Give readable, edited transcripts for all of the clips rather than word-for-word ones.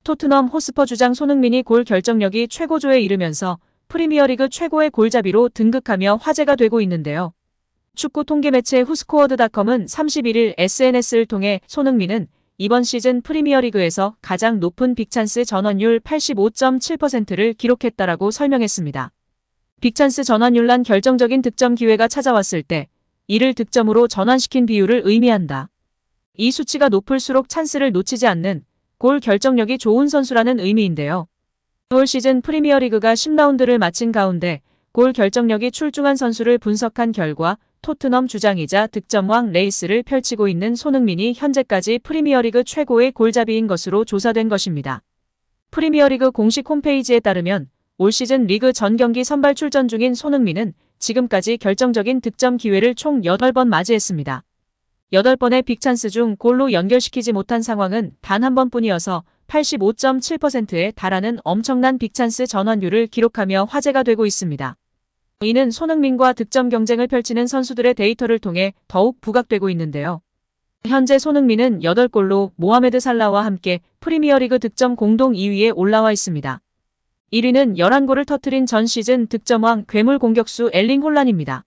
토트넘 호스퍼 주장 손흥민이 골 결정력이 최고조에 이르면서 프리미어리그 최고의 골잡이로 등극하며 화제가 되고 있는데요. 축구 통계 매체 후스코어드닷컴은 31일 SNS를 통해 손흥민은 이번 시즌 프리미어리그에서 가장 높은 빅찬스 전원율 85.7%를 기록했다라고 설명했습니다. 빅찬스 전환율란 결정적인 득점 기회가 찾아왔을 때 이를 득점으로 전환시킨 비율을 의미한다. 이 수치가 높을수록 찬스를 놓치지 않는 골 결정력이 좋은 선수라는 의미인데요. 올 시즌 프리미어리그가 10라운드를 마친 가운데 골 결정력이 출중한 선수를 분석한 결과 토트넘 주장이자 득점왕 레이스를 펼치고 있는 손흥민이 현재까지 프리미어리그 최고의 골잡이인 것으로 조사된 것입니다. 프리미어리그 공식 홈페이지에 따르면 올 시즌 리그 전 경기 선발 출전 중인 손흥민은 지금까지 결정적인 득점 기회를 총 8번 맞이했습니다. 8번의 빅찬스 중 골로 연결시키지 못한 상황은 단 한 번뿐이어서 85.7%에 달하는 엄청난 빅찬스 전환율을 기록하며 화제가 되고 있습니다. 이는 손흥민과 득점 경쟁을 펼치는 선수들의 데이터를 통해 더욱 부각되고 있는데요. 현재 손흥민은 8골로 모하메드 살라와 함께 프리미어리그 득점 공동 2위에 올라와 있습니다. 1위는 11골을 터뜨린 전 시즌 득점왕 괴물 공격수 엘링 홀란입니다.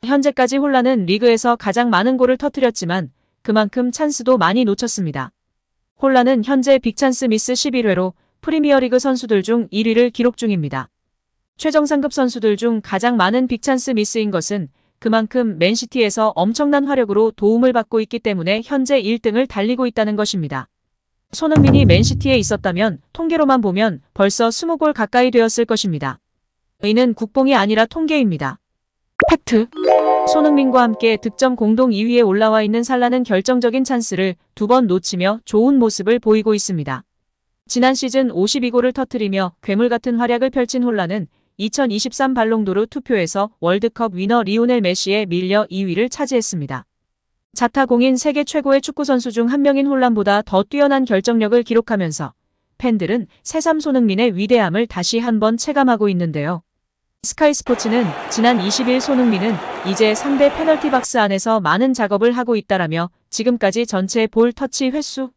현재까지 홀란은 리그에서 가장 많은 골을 터뜨렸지만 그만큼 찬스도 많이 놓쳤습니다. 홀란은 현재 빅찬스 미스 11회로 프리미어리그 선수들 중 1위를 기록 중입니다. 최정상급 선수들 중 가장 많은 빅찬스 미스인 것은 그만큼 맨시티에서 엄청난 화력으로 도움을 받고 있기 때문에 현재 1등을 달리고 있다는 것입니다. 손흥민이 맨시티에 있었다면 통계로만 보면 벌써 20골 가까이 되었을 것입니다. 이는 국뽕이 아니라 통계입니다. 팩트. 손흥민과 함께 득점 공동 2위에 올라와 있는 살라는 결정적인 찬스를 2번 놓치며 좋은 모습을 보이고 있습니다. 지난 시즌 52골을 터뜨리며 괴물 같은 활약을 펼친 홀란은 2023 발롱도르 투표에서 월드컵 위너 리오넬 메시에 밀려 2위를 차지했습니다. 자타공인 세계 최고의 축구선수 중 한 명인 홀란보다 더 뛰어난 결정력을 기록하면서 팬들은 새삼 손흥민의 위대함을 다시 한번 체감하고 있는데요. 스카이 스포츠는 지난 20일 손흥민은 이제 상대 페널티 박스 안에서 많은 작업을 하고 있다라며 지금까지 전체 볼 터치 횟수,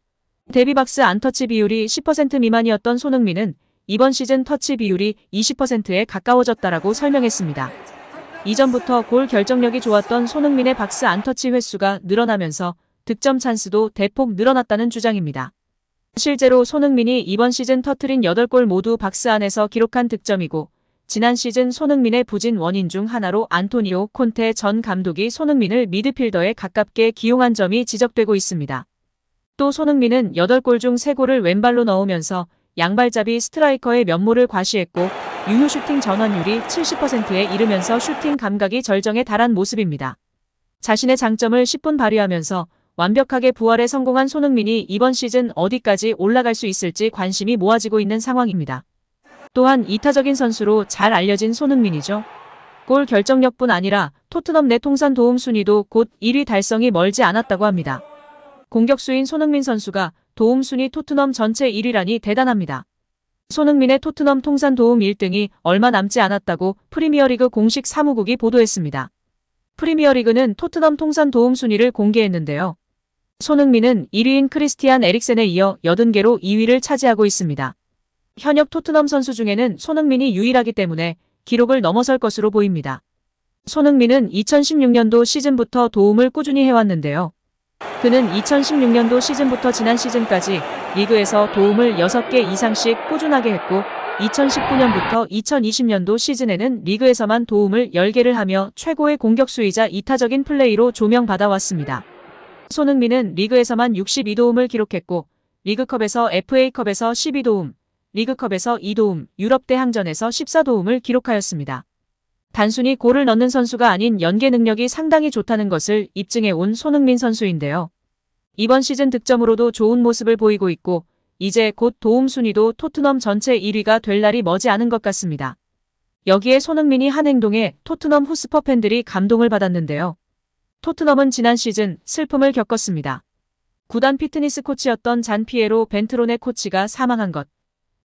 데뷔 박스 안 터치 비율이 10% 미만이었던 손흥민은 이번 시즌 터치 비율이 20%에 가까워졌다라고 설명했습니다. 이전부터 골 결정력이 좋았던 손흥민의 박스 안 터치 횟수가 늘어나면서 득점 찬스도 대폭 늘어났다는 주장입니다. 실제로 손흥민이 이번 시즌 터뜨린 8골 모두 박스 안에서 기록한 득점이고 지난 시즌 손흥민의 부진 원인 중 하나로 안토니오 콘테 전 감독이 손흥민을 미드필더에 가깝게 기용한 점이 지적되고 있습니다. 또 손흥민은 8골 중 3골을 왼발로 넣으면서 양발잡이 스트라이커의 면모를 과시했고 유효 슈팅 전환율이 70%에 이르면서 슈팅 감각이 절정에 달한 모습입니다. 자신의 장점을 10분 발휘하면서 완벽하게 부활에 성공한 손흥민이 이번 시즌 어디까지 올라갈 수 있을지 관심이 모아지고 있는 상황입니다. 또한 이타적인 선수로 잘 알려진 손흥민이죠. 골 결정력뿐 아니라 토트넘 내 통산 도움 순위도 곧 1위 달성이 멀지 않았다고 합니다. 공격수인 손흥민 선수가 도움 순위 토트넘 전체 1위라니 대단합니다. 손흥민의 토트넘 통산 도움 1등이 얼마 남지 않았다고 프리미어리그 공식 사무국이 보도했습니다. 프리미어리그는 토트넘 통산 도움 순위를 공개했는데요. 손흥민은 1위인 크리스티안 에릭센에 이어 80개로 2위를 차지하고 있습니다. 현역 토트넘 선수 중에는 손흥민이 유일하기 때문에 기록을 넘어설 것으로 보입니다. 손흥민은 2016년도 시즌부터 도움을 꾸준히 해왔는데요. 그는 2016년도 시즌부터 지난 시즌까지 리그에서 도움을 6개 이상씩 꾸준하게 했고 2019년부터 2020년도 시즌에는 리그에서만 도움을 10개를 하며 최고의 공격수이자 이타적인 플레이로 조명받아왔습니다. 손흥민은 리그에서만 62도움을 기록했고 리그컵에서 FA컵에서 12도움, 리그컵에서 2도움, 유럽 대항전에서 14도움을 기록하였습니다. 단순히 골을 넣는 선수가 아닌 연계 능력이 상당히 좋다는 것을 입증해온 손흥민 선수인데요. 이번 시즌 득점으로도 좋은 모습을 보이고 있고 이제 곧 도움 순위도 토트넘 전체 1위가 될 날이 머지 않은 것 같습니다. 여기에 손흥민이 한 행동에 토트넘 호스퍼 팬들이 감동을 받았는데요. 토트넘은 지난 시즌 슬픔을 겪었습니다. 구단 피트니스 코치였던 잔 피에로 벤트로네 코치가 사망한 것.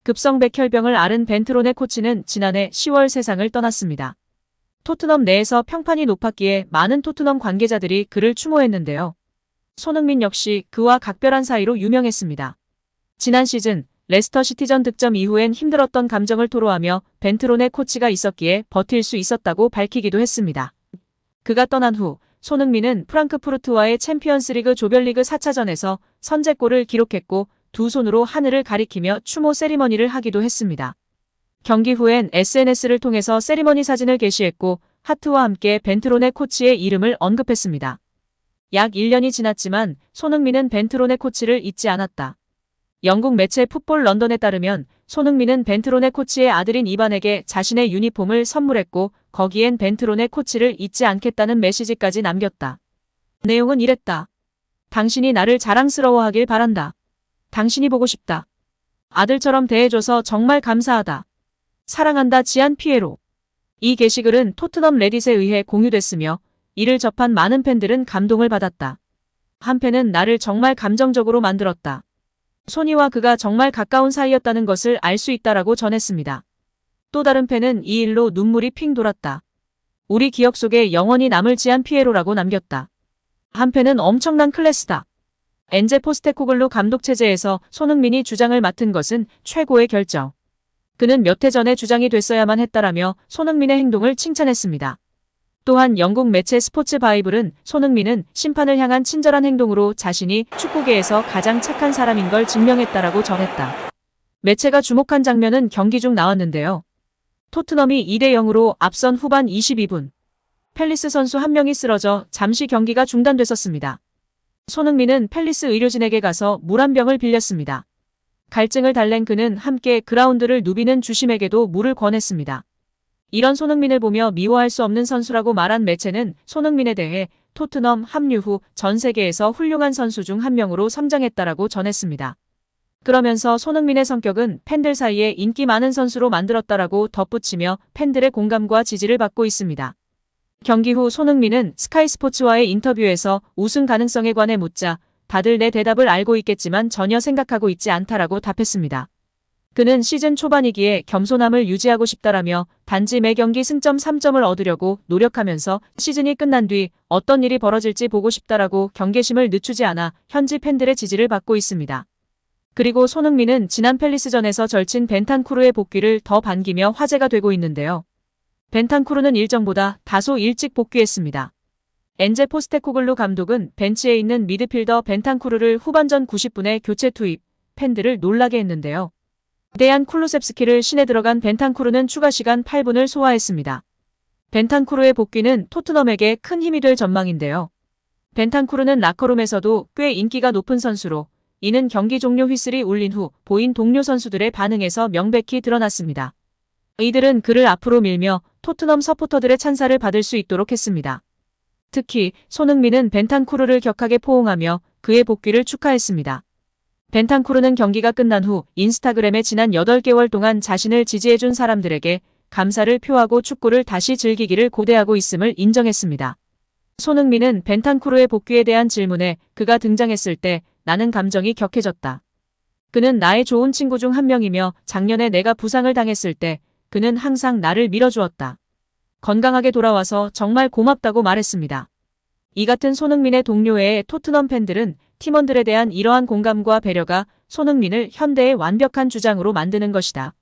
급성 백혈병을 앓은 벤트로네 코치는 지난해 10월 세상을 떠났습니다. 토트넘 내에서 평판이 높았기에 많은 토트넘 관계자들이 그를 추모했는데요. 손흥민 역시 그와 각별한 사이로 유명했습니다. 지난 시즌 레스터 시티전 득점 이후엔 힘들었던 감정을 토로하며 벤트론의 코치가 있었기에 버틸 수 있었다고 밝히기도 했습니다. 그가 떠난 후 손흥민은 프랑크푸르트와의 챔피언스리그 조별리그 4차전에서 선제골을 기록했고 두 손으로 하늘을 가리키며 추모 세리머니를 하기도 했습니다. 경기 후엔 SNS를 통해서 세리머니 사진을 게시했고 하트와 함께 벤트론의 코치의 이름을 언급했습니다. 약 1년이 지났지만 손흥민은 벤트론의 코치를 잊지 않았다. 영국 매체 풋볼 런던에 따르면 손흥민은 벤트론의 코치의 아들인 이반에게 자신의 유니폼을 선물했고 거기엔 벤트론의 코치를 잊지 않겠다는 메시지까지 남겼다. 내용은 이랬다. 당신이 나를 자랑스러워하길 바란다. 당신이 보고 싶다. 아들처럼 대해줘서 정말 감사하다. 사랑한다 지안 피에로. 이 게시글은 토트넘 레딧에 의해 공유됐으며 이를 접한 많은 팬들은 감동을 받았다. 한 팬은 나를 정말 감정적으로 만들었다. 소니와 그가 정말 가까운 사이였다는 것을 알 수 있다라고 전했습니다. 또 다른 팬은 이 일로 눈물이 핑 돌았다. 우리 기억 속에 영원히 남을 지안 피에로라고 남겼다. 한 팬은 엄청난 클래스다. 엔제 포스테코글루 감독 체제에서 손흥민이 주장을 맡은 것은 최고의 결정. 그는 몇 해 전에 주장이 됐어야만 했다라며 손흥민의 행동을 칭찬했습니다. 또한 영국 매체 스포츠 바이블은 손흥민은 심판을 향한 친절한 행동으로 자신이 축구계에서 가장 착한 사람인 걸 증명했다라고 전했다. 매체가 주목한 장면은 경기 중 나왔는데요. 토트넘이 2대0으로 앞선 후반 22분. 팰리스 선수 한 명이 쓰러져 잠시 경기가 중단됐었습니다. 손흥민은 팰리스 의료진에게 가서 물 한 병을 빌렸습니다. 갈증을 달랜 그는 함께 그라운드를 누비는 주심에게도 물을 권했습니다. 이런 손흥민을 보며 미워할 수 없는 선수라고 말한 매체는 손흥민에 대해 토트넘 합류 후 전 세계에서 훌륭한 선수 중 한 명으로 선정했다라고 전했습니다. 그러면서 손흥민의 성격은 팬들 사이에 인기 많은 선수로 만들었다라고 덧붙이며 팬들의 공감과 지지를 받고 있습니다. 경기 후 손흥민은 스카이 스포츠와의 인터뷰에서 우승 가능성에 관해 묻자 다들 내 대답을 알고 있겠지만 전혀 생각하고 있지 않다라고 답했습니다. 그는 시즌 초반이기에 겸손함을 유지하고 싶다라며 단지 매 경기 승점 3점을 얻으려고 노력하면서 시즌이 끝난 뒤 어떤 일이 벌어질지 보고 싶다라고 경계심을 늦추지 않아 현지 팬들의 지지를 받고 있습니다. 그리고 손흥민은 지난 팰리스전에서 절친 벤탄쿠르의 복귀를 더 반기며 화제가 되고 있는데요. 벤탄쿠르는 일정보다 다소 일찍 복귀했습니다. 엔제 포스테코글루 감독은 벤치에 있는 미드필더 벤탄쿠르를 후반전 90분에 교체 투입, 팬들을 놀라게 했는데요. 데얀 쿨루셉스키를 신에 들어간 벤탄쿠르는 추가 시간 8분을 소화했습니다. 벤탄쿠르의 복귀는 토트넘에게 큰 힘이 될 전망인데요. 벤탄쿠르는 라커룸에서도 꽤 인기가 높은 선수로 이는 경기 종료 휘슬이 울린 후 보인 동료 선수들의 반응에서 명백히 드러났습니다. 이들은 그를 앞으로 밀며 토트넘 서포터들의 찬사를 받을 수 있도록 했습니다. 특히 손흥민은 벤탄쿠르를 격하게 포옹하며 그의 복귀를 축하했습니다. 벤탄쿠르는 경기가 끝난 후 인스타그램에 지난 8개월 동안 자신을 지지해준 사람들에게 감사를 표하고 축구를 다시 즐기기를 고대하고 있음을 인정했습니다. 손흥민은 벤탄쿠르의 복귀에 대한 질문에 그가 등장했을 때 나는 감정이 격해졌다. 그는 나의 좋은 친구 중 한 명이며 작년에 내가 부상을 당했을 때 그는 항상 나를 밀어주었다. 건강하게 돌아와서 정말 고맙다고 말했습니다. 이 같은 손흥민의 동료 외의 토트넘 팬들은 팀원들에 대한 이러한 공감과 배려가 손흥민을 현대의 완벽한 주장으로 만드는 것이다.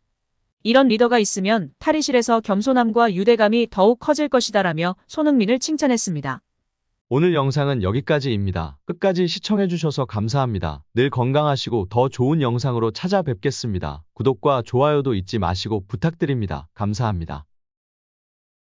이런 리더가 있으면 탈의실에서 겸손함과 유대감이 더욱 커질 것이다라며 손흥민을 칭찬했습니다. 오늘 영상은 여기까지입니다. 끝까지 시청해주셔서 감사합니다. 늘 건강하시고 더 좋은 영상으로 찾아뵙겠습니다. 구독과 좋아요도 잊지 마시고 부탁드립니다. 감사합니다.